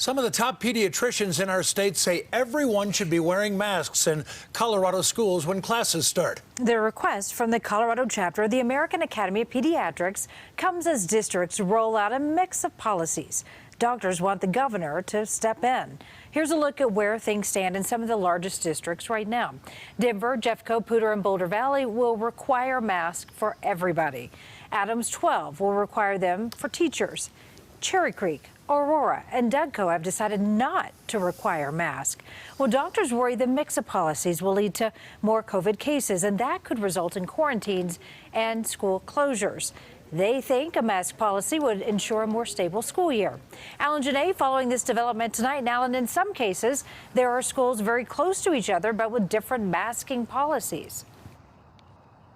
Some of the top pediatricians in our state say everyone should be wearing masks in Colorado schools when classes start. The request from the Colorado chapter of the American Academy of Pediatrics comes as districts roll out a mix of policies. Doctors want the governor to step in. Here's a look at where things stand in some of the largest districts right now. Denver, Jeffco, Poudre, and Boulder Valley will require masks for everybody. Adams 12 will require them for teachers. Cherry Creek, Aurora, and Dougco have decided not to require masks. Well, doctors worry the mix of policies will lead to more COVID cases, and that could result in quarantines and school closures. They think a mask policy would ensure a more stable school year. Alan Janae following this development tonight. And Alan, in some cases, there are schools very close to each other, but with different masking policies.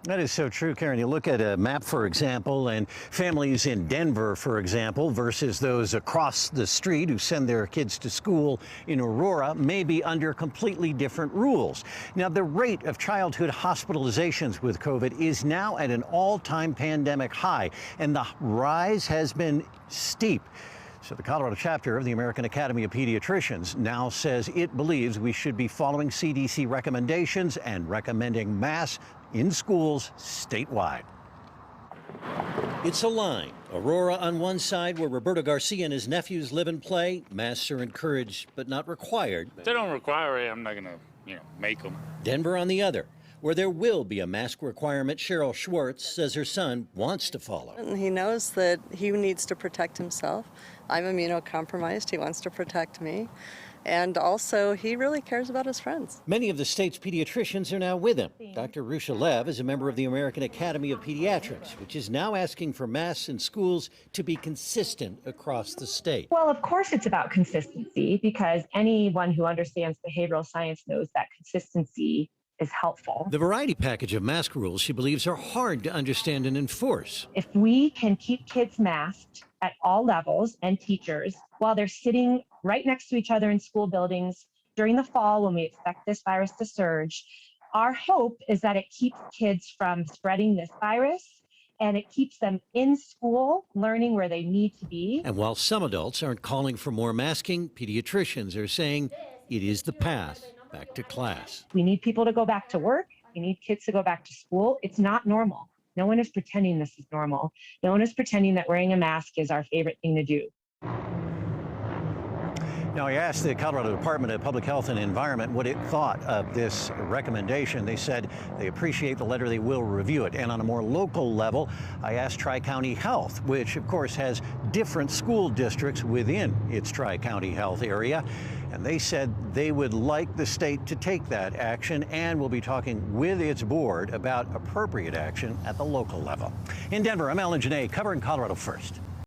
That is so true, Karen. You look at a map, for example, and families in Denver, for example, versus those across the street who send their kids to school in Aurora may be under completely different rules. Now, the rate of childhood hospitalizations with COVID is now at an all-time pandemic high, and the rise has been steep. So the Colorado chapter of the American Academy of Pediatricians now says it believes we should be following CDC recommendations and recommending masks in schools statewide. It's a line. Aurora on one side, where Roberto Garcia and his nephews live and play. Masks are encouraged but not required. If they don't require it, I'm not going to, make them. Denver on the other, where there will be a mask requirement. Cheryl Schwartz says her son wants to follow. He knows that he needs to protect himself. I'm immunocompromised. He wants to protect me. And also, he really cares about his friends. Many of the state's pediatricians are now with him. Dr. Rusha Lev is a member of the American Academy of Pediatrics, which is now asking for masks in schools to be consistent across the state. Well, of course, it's about consistency, because anyone who understands behavioral science knows that consistency is helpful. The variety package of mask rules, she believes, are hard to understand and enforce. If we can keep kids masked at all levels and teachers while they're sitting right next to each other in school buildings during the fall when we expect this virus to surge, our hope is that it keeps kids from spreading this virus and it keeps them in school learning where they need to be. And while some adults aren't calling for more masking, pediatricians are saying it is the path back to class. We need people to go back to work. We need kids to go back to school. It's not normal. No one is pretending this is normal. No one is pretending that wearing a mask is our favorite thing to do. Now, I asked the Colorado Department of Public Health and Environment what it thought of this recommendation. They said they appreciate the letter, they will review it. And on a more local level, I asked Tri-County Health, which of course has different school districts within its Tri-County Health area. And they said they would like the state to take that action and will be talking with its board about appropriate action at the local level. In Denver, I'm Alan Janae, covering Colorado First.